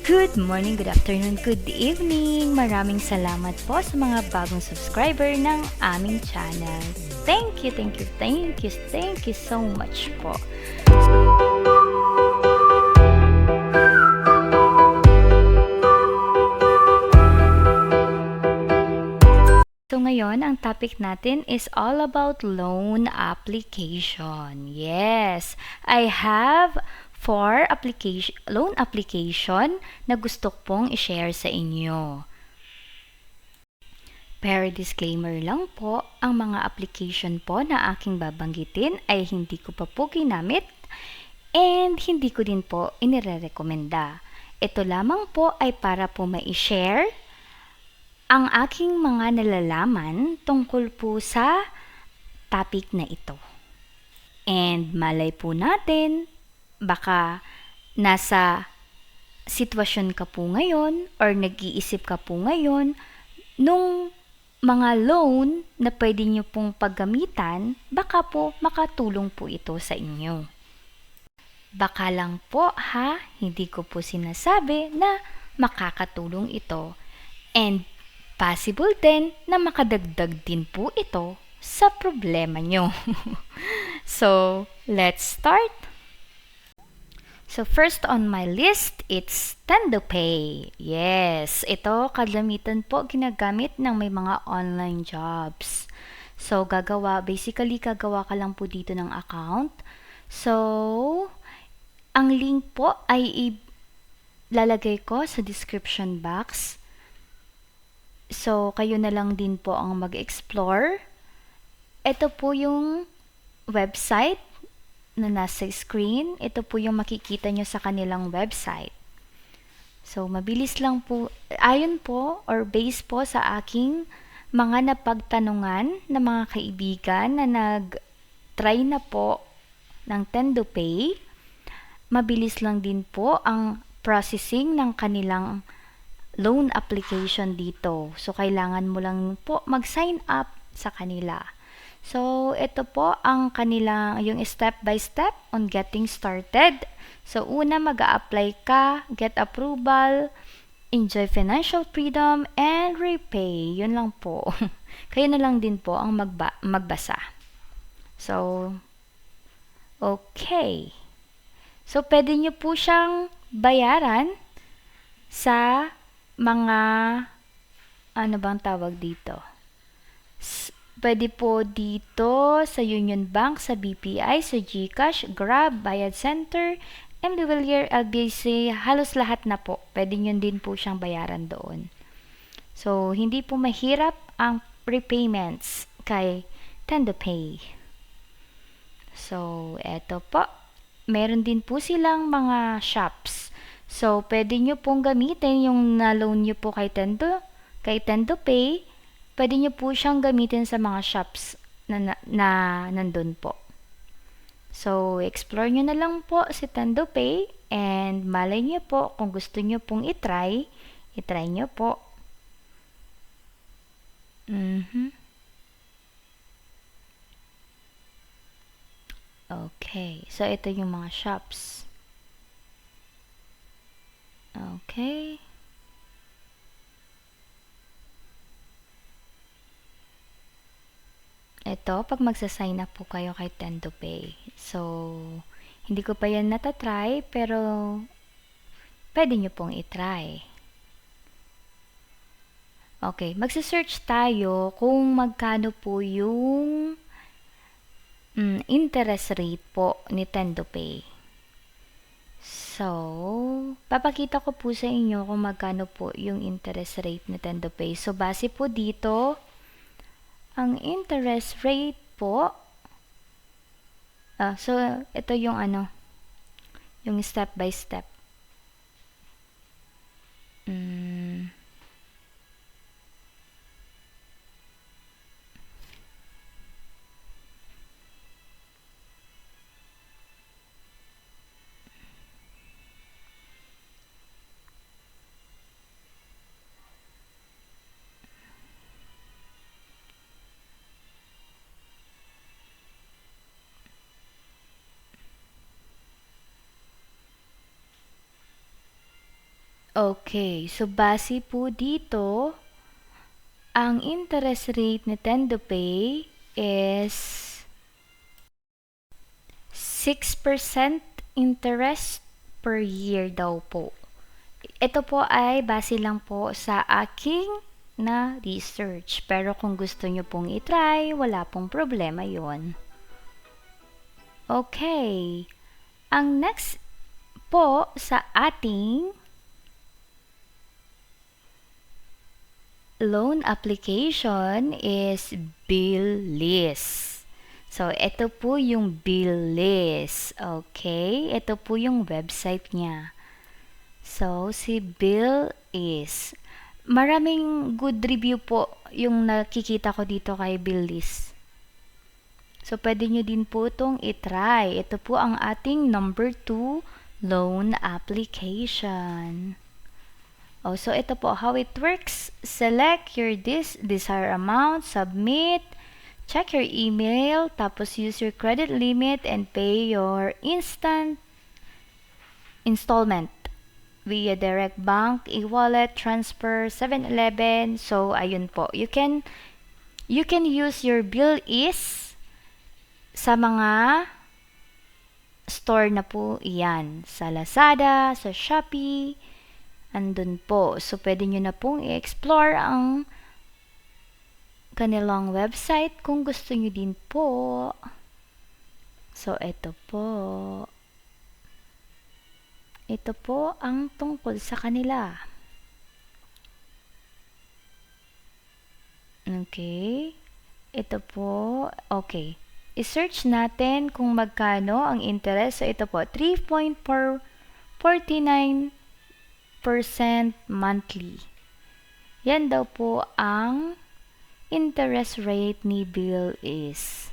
Good morning, good afternoon, good evening. Maraming salamat po sa mga bagong subscriber ng aming channel. Thank you, thank you, thank you, thank you so much po. So ngayon, ang topic natin is all about loan application. Yes, I have 4 loan application na gusto pong i-share sa inyo. Pero disclaimer lang po, ang mga application po na aking babanggitin ay hindi ko pa po ginamit and hindi ko din po inirerekomenda. Ito lamang po ay para po ma-share ang aking mga nalalaman tungkol po sa topic na ito. And malay po natin, baka nasa sitwasyon ka po ngayon or nag-iisip ka po ngayon nung mga loan na pwede nyo pong paggamitan, baka po makatulong po ito sa inyo. Baka lang po ha, hindi ko po sinasabi na makakatulong ito. And possible din na makadagdag din po ito sa problema nyo. So, let's start. So, first on my list, it's TendoPay. Yes, ito kadamitan po ginagamit ng may mga online jobs. So, basically gagawa ka lang po dito ng account. So, ang link po ay ilalagay ko sa description box. So, kayo na lang din po ang mag-explore. Ito po yung website na nasa screen. Ito po yung makikita nyo sa kanilang website. So, mabilis lang po. Ayon po or based po sa aking mga napagtanungan na mga kaibigan na nag-try na po ng TendoPay, mabilis lang din po ang processing ng kanilang loan application dito. So, kailangan mo lang po mag-sign up sa kanila. So, ito po ang yung step by step on getting started. So, una mag-a-apply ka, get approval, enjoy financial freedom, and repay. Yun lang po. Kayo na lang din po ang magbasa. So, okay. So, pwede nyo po siyang bayaran sa mga, ano bang tawag dito? Pwede po dito sa Union Bank, sa BPI, sa GCash, Grab, Bayad Center, MD Villiers, LBC, halos lahat na po. Pwede nyo din po siyang bayaran doon. So, hindi po mahirap ang prepayments kay TendoPay. So, eto po. Meron din po silang mga shops. So, pwede nyo pong gamitin yung na-loan nyo po kay TendoPay. Pwede nyo po siyang gamitin sa mga shops na nandun po. So, explore nyo na lang po si TendoPay and malay nyo po kung gusto nyo pong itry nyo po. Okay, so ito yung mga shops. Okay. Ito, pag magsa-sign up po kayo kay TendoPay. So, hindi ko pa yan natatry, pero pwede nyo pong itry. Okay, magsa-search tayo kung magkano po yung interest rate po ni TendoPay. So, papakita ko po sa inyo kung magkano po yung interest rate ni TendoPay. So, base po dito, ang interest rate po, so ito yung yung step by step. Okay, so base po dito, ang interest rate ni TendoPay is 6% interest per year daw po. Ito po ay base lang po sa aking na research. Pero kung gusto nyo pong itry, wala pong problema yon. Okay. Ang next po sa ating loan application is bill list. So, ito po yung bill list. Okay? Ito po yung website niya. So, si Bill is maraming good review po yung nakikita ko dito kay Bill list. So, pwede nyo din po itong itry. Ito po ang ating number 2 loan application. Oh, so ito po how it works. Select your desired amount, submit, check your email, tapos use your credit limit and pay your instant installment via direct bank, e-wallet, transfer, 7-Eleven. So ayun po. You can use your bill is sa mga store na po iyan. Sa Lazada, sa Shopee, andun po. So, pwede nyo na pong i-explore ang kanilang website kung gusto nyo din po. So, ito po. Ito po ang tungkol sa kanila. Okay. Ito po. Okay. I-search natin kung magkano ang interest. So, ito po. 3.49% monthly. Yan daw po ang interest rate ni Bill is.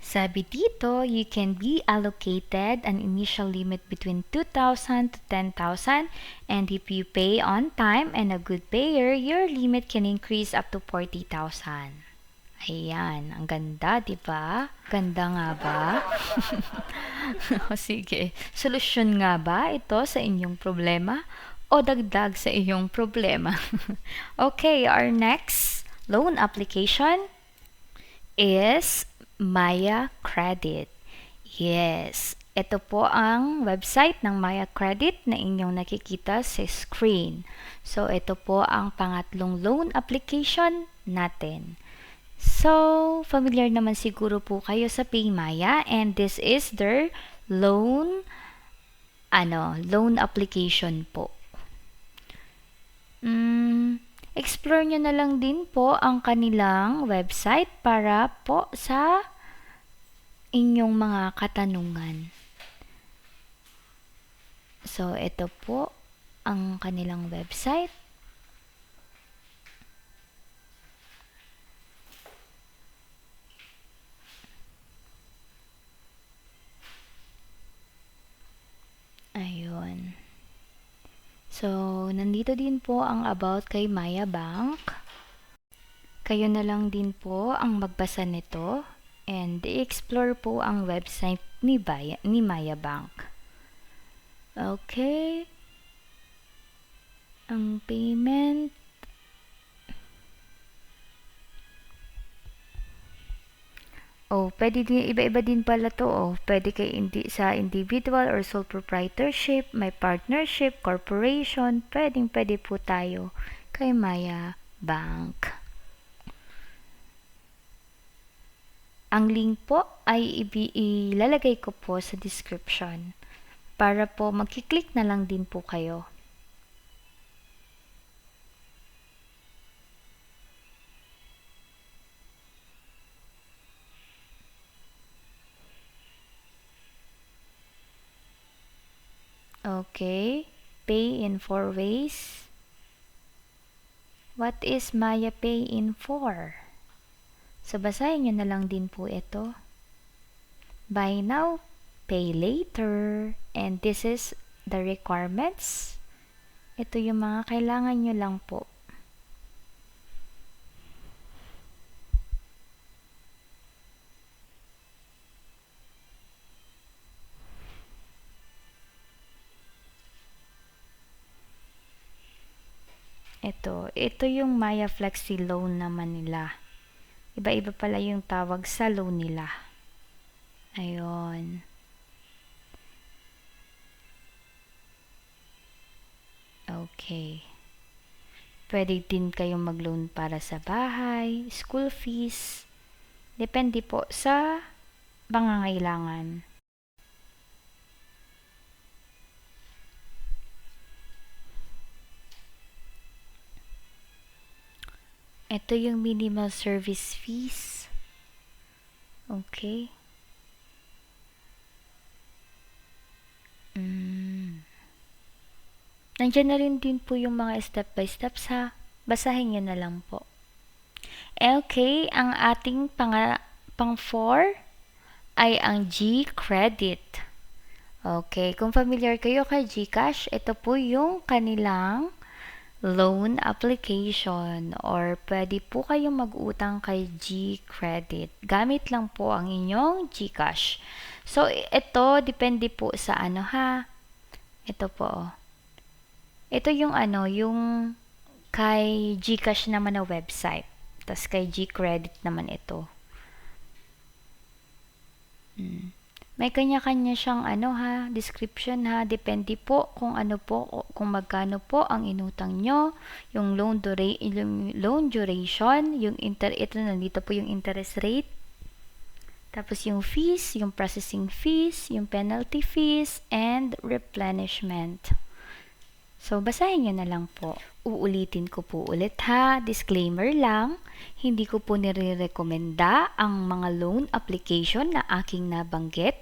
Sabi dito, you can be allocated an initial limit between 2,000 to 10,000 and if you pay on time and a good payer, your limit can increase up to 40,000. Ayan, ang ganda, di ba? Ganda nga ba? O sige, solusyon nga ba ito sa inyong problema o dagdag sa iyong problema? Okay, our next loan application is Maya Credit. Yes, ito po ang website ng Maya Credit na inyong nakikita sa screen. So, ito po ang pangatlong loan application natin. So, familiar naman siguro po kayo sa PayMaya and this is their loan application po. Explore nyo na lang din po ang kanilang website para po sa inyong mga katanungan. So, ito po ang kanilang website. Ayun. So, nandito din po ang about kay Maya Bank. Kayo na lang din po ang magbasa nito and i-explore po ang website ni Maya Bank. Okay. Ang payment. Oh, pwede din, iba-iba din pala to. Oh. Pwede kay sa individual or sole proprietorship, may partnership, corporation. Pwede po tayo kay Maya Bank. Ang link po ay ilalagay ko po sa description para po magkiklik na lang din po kayo. Okay, pay in 4 ways. What is Maya Pay in 4? So, basahin nyo na lang din po ito. Buy now, pay later. And this is the requirements. Ito yung mga kailangan nyo lang po. Ito yung Maya Flexi Loan naman nila. Iba-iba pala yung tawag sa loan nila. Ayun. Okay. Pwede din kayong mag-loan para sa bahay, school fees. Depende po sa pangangailangan. Ito yung minimal service fees. Okay. Nandiyan na rin din po yung mga step by steps ha. Basahin nyo na lang po. Okay, ang ating pang 4 ay ang G-Credit. Okay, kung familiar kayo kay GCash, ito po yung kanilang loan application or pwede po kayong mag-utang kay G-Credit. Gamit lang po ang inyong GCash. So, ito depende po sa ano ha. Ito po. Ito yung yung kay GCash naman na website. Tapos kay G-Credit naman ito. May kanya-kanya siyang description ha. Depende po kung kung magkano po ang inutang nyo, yung loan duration, ito nandito po yung interest rate. Tapos yung fees, yung processing fees, yung penalty fees, and replenishment. So, basahin nyo na lang po. Uulitin ko po ulit ha. Disclaimer lang, hindi ko po nire-recommenda ang mga loan application na aking nabanggit.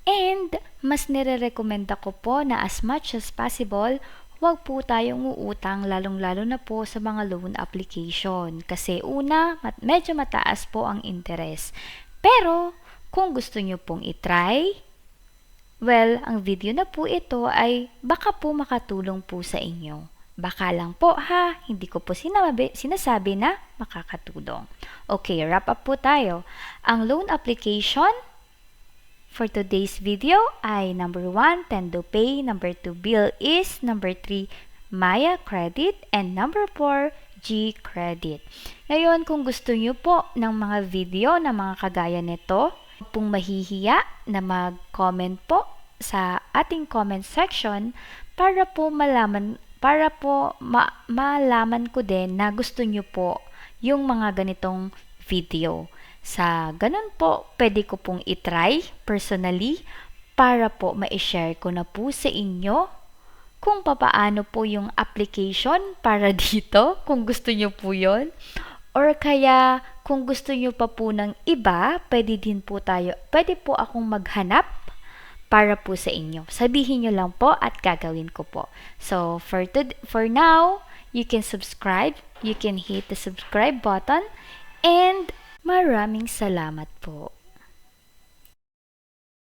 And, mas nire-recommenda ko po na as much as possible, huwag po tayong uutang lalong-lalo na po sa mga loan application. Kasi una, medyo mataas po ang interest. Pero, kung gusto nyo pong itry, well, ang video na po ito ay baka po makatulong po sa inyo. Baka lang po ha, hindi ko po sinasabi na makakatulong. Okay, wrap up po tayo. Ang loan application for today's video ay number 1, Tendo Pay, number 2, Bill Is, number 3, Maya Credit, and number 4, G-Credit. Ngayon, kung gusto nyo po ng mga video na mga kagaya nito, pong mahihiya na mag-comment po sa ating comment section para po malaman ko din na gusto nyo po yung mga ganitong video. Sa ganun po, pwede ko pong itry personally para po ma-share ko na po sa inyo kung papaano po yung application para dito, kung gusto nyo po yon. Or kaya, kung gusto nyo pa po ng iba, pwede po akong maghanap para po sa inyo. Sabihin nyo lang po at gagawin ko po. So, for now, you can subscribe, you can hit the subscribe button, and maraming salamat po.